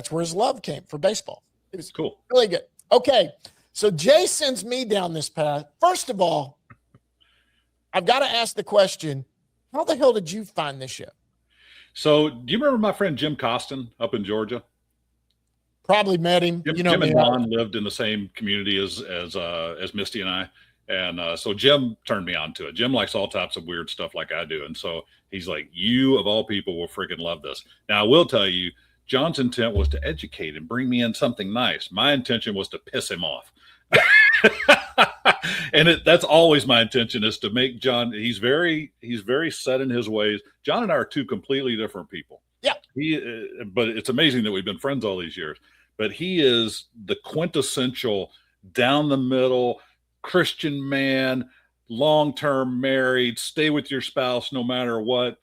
That's where his love came for baseball. It was cool. Really good. Okay. So Jay sends me down this path. First of all, I've got to ask the question, how the hell did you find this show? So do you remember my friend Jim Costin up in Georgia? Probably met him. Jim and Don lived in the same community as Misty and I. And so Jim turned me on to it. Jim likes all types of weird stuff like I do. And so he's like, you of all people will freaking love this. Now, I will tell you, John's intent was to educate and bring me in something nice. My intention was to piss him off. And that's always my intention, is to make John, he's very set in his ways. John and I are two completely different people. Yeah. But it's amazing that we've been friends all these years. But he is the quintessential down the middle Christian man, long-term married, stay with your spouse no matter what,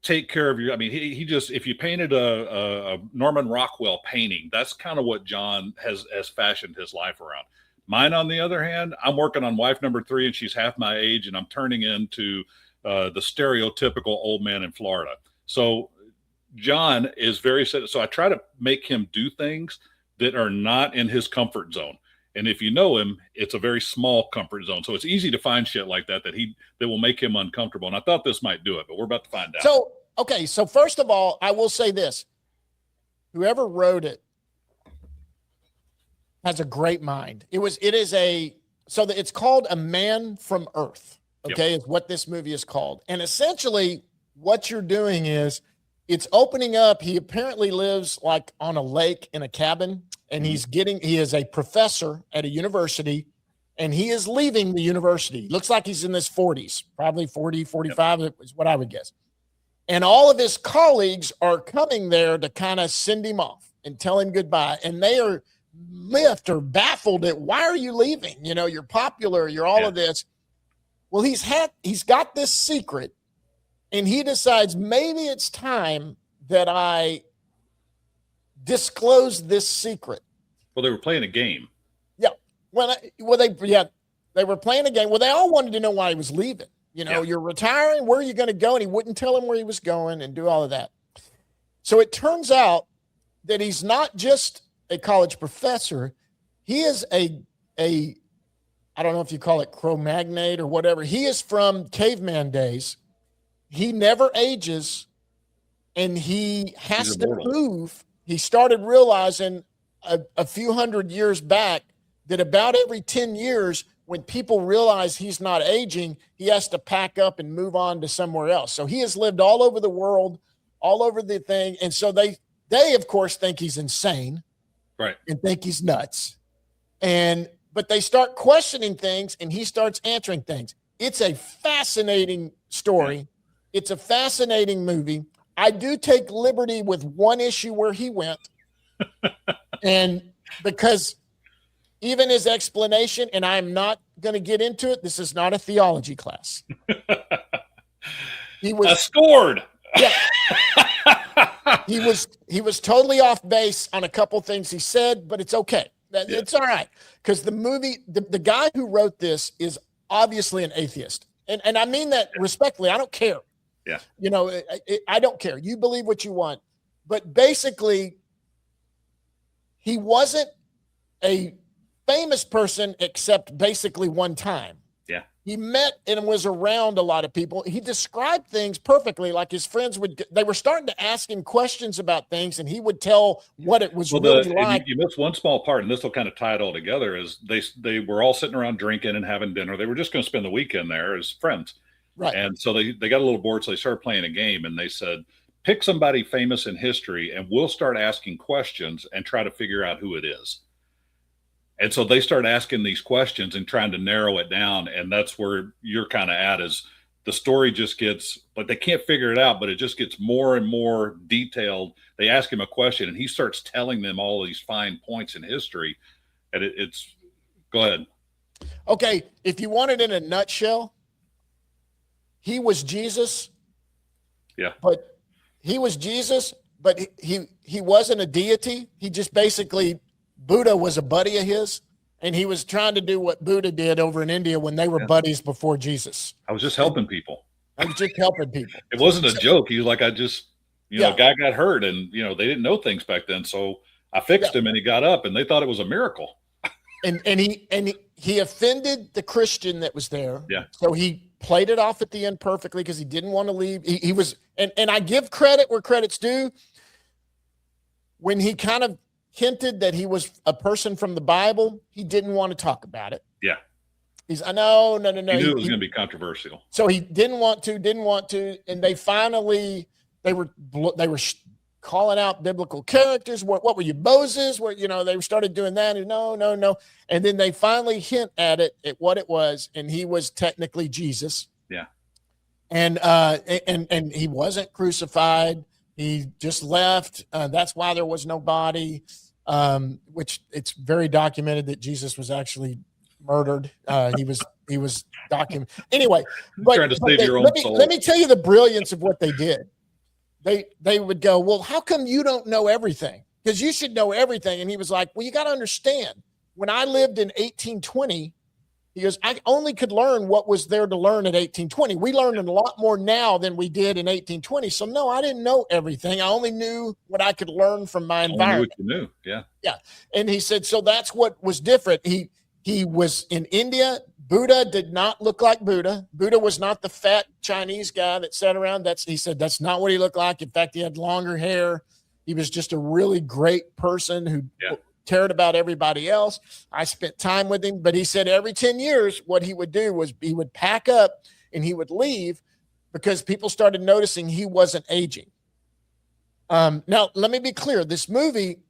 take care of your, I mean, he just, if you painted a Norman Rockwell painting, that's kind of what John has fashioned his life around. Mine, on the other hand, I'm working on wife number 3, and she's half my age, and I'm turning into the stereotypical old man in Florida. So John is very set. So I try to make him do things that are not in his comfort zone. And if you know him, it's a very small comfort zone. So it's easy to find shit like that will make him uncomfortable. And I thought this might do it, but we're about to find out. So, okay. So first of all, I will say this. Whoever wrote it has a great mind. It's called A Man from Earth. Okay. Yep. Is what this movie is called. And essentially what you're doing is it's opening up. He apparently lives like on a lake in a cabin, and he is a professor at a university, and he is leaving the university. Looks like he's in his 40s, probably 40, 45 is what I would guess. And all of his colleagues are coming there to kind of send him off and tell him goodbye. And they are miffed or baffled at, why are you leaving? You know, you're popular, you're all of this. Well, he's got this secret, and he decides maybe it's time that I disclose this secret. Well, they were playing a game. Yeah. They were playing a game. Well, they all wanted to know why he was leaving. You know, you're retiring. Where are you going to go? And he wouldn't tell him where he was going and do all of that. So it turns out that he's not just a college professor. He is I don't know if you call it Cro-Magnate or whatever. He is from caveman days. He never ages, and he has to move. He started realizing a few hundred years back that about every 10 years, when people realize he's not aging, he has to pack up and move on to somewhere else. So he has lived all over the world, all over the thing. And so they of course think he's insane, right? And think he's nuts. But they start questioning things, and he starts answering things. It's a fascinating story. Yeah. It's a fascinating movie. I do take liberty with one issue where he went. And because even his explanation, and I'm not going to get into it, this is not a theology class. I scored. Yeah. He was totally off base on a couple things he said, but it's okay. It's all right. Because the movie, the guy who wrote this is obviously an atheist. And I mean that respectfully. I don't care. Yeah. You know, I don't care. You believe what you want. But basically, he wasn't a famous person except basically one time. Yeah. He met and was around a lot of people. He described things perfectly, like his friends they were starting to ask him questions about things, and he would tell what it was really like. You missed one small part, and this will kind of tie it all together, is they were all sitting around drinking and having dinner. They were just going to spend the weekend there as friends. Right. And so they got a little bored, so they started playing a game, and they said, pick somebody famous in history, and we'll start asking questions and try to figure out who it is. And so they start asking these questions and trying to narrow it down. And that's where you're kind of at, is the story just gets, like, they can't figure it out, but it just gets more and more detailed. They ask him a question, and he starts telling them all these fine points in history. And it's go ahead. Okay. If you want it in a nutshell, he was Jesus. Yeah. But he was Jesus, but he wasn't a deity. He just basically, Buddha was a buddy of his, and he was trying to do what Buddha did over in India when they were buddies before Jesus. I was just helping people. I was just helping people. It wasn't a joke. He was like, a guy got hurt, and, they didn't know things back then. So I fixed him and he got up, and they thought it was a miracle. And he offended the Christian that was there. Yeah. So he played it off at the end perfectly because he didn't want to leave. He was, and I give credit where credit's due. When he kind of hinted that he was a person from the Bible, he didn't want to talk about it. Yeah. He's, no. He knew it was going to be controversial. So he didn't want to. And they finally, they were calling out biblical characters. What were you, Moses? They started doing that. And no. And then they finally hint at what it was. And he was technically Jesus. Yeah. And he wasn't crucified. He just left. That's why there was no body, which it's very documented that Jesus was actually murdered. He was documented. Anyway, Trying to save your own soul. Let me tell you the brilliance of what they did. They would go, well, how come you don't know everything? Because you should know everything. And he was like, well, you got to understand, when I lived in 1820, he goes, I only could learn what was there to learn at 1820. We learned a lot more now than we did in 1820. So no, I didn't know everything. I only knew what I could learn from my environment. What you knew. Yeah. Yeah. And he said, so that's what was different. He was in India. Buddha did not look like Buddha. Buddha was not the fat Chinese guy that sat around. He said that's not what he looked like. In fact, he had longer hair. He was just a really great person who cared about everybody else. I spent time with him, but he said every 10 years, what he would do was he would pack up and he would leave because people started noticing he wasn't aging. Now, let me be clear. This movie,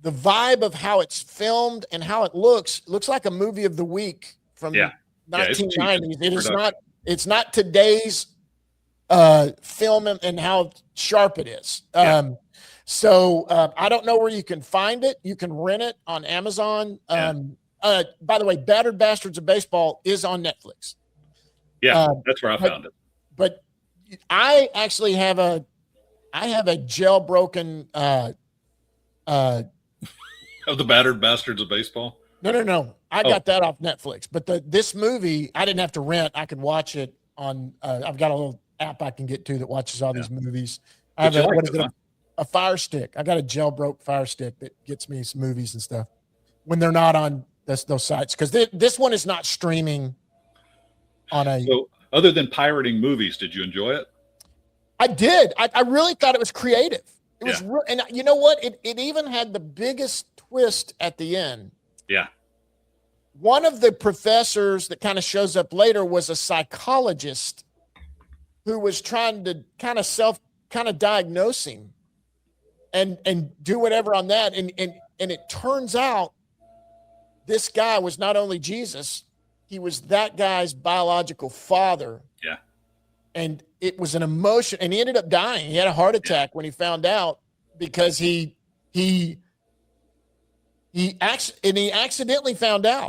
the vibe of how it's filmed and how it looks like a movie of the week from the 1990s. It's not today's film and how sharp it is. So I don't know where you can find it. You can rent it on Amazon. By the way, Battered Bastards of Baseball is on Netflix. Yeah, that's where I found it. But I actually have a jailbroken of the Battered Bastards of Baseball? No. I got that off Netflix. But this movie, I didn't have to rent. I could watch it on. I've got a little app I can get to that watches all these movies. I have a Fire Stick. I got a jailbroke Fire Stick that gets me some movies and stuff when they're not on those sites. Because this one is not streaming on a. So, other than pirating movies, did you enjoy it? I did. I really thought it was creative. It was, and you know what? It even had the biggest twist at the end. Yeah. One of the professors that kind of shows up later was a psychologist who was trying to kind of diagnose him and do whatever on that. And it turns out this guy was not only Jesus, he was that guy's biological father. Yeah. And it was an emotion, and he ended up dying. He had a heart attack when he found out because he accidentally found out.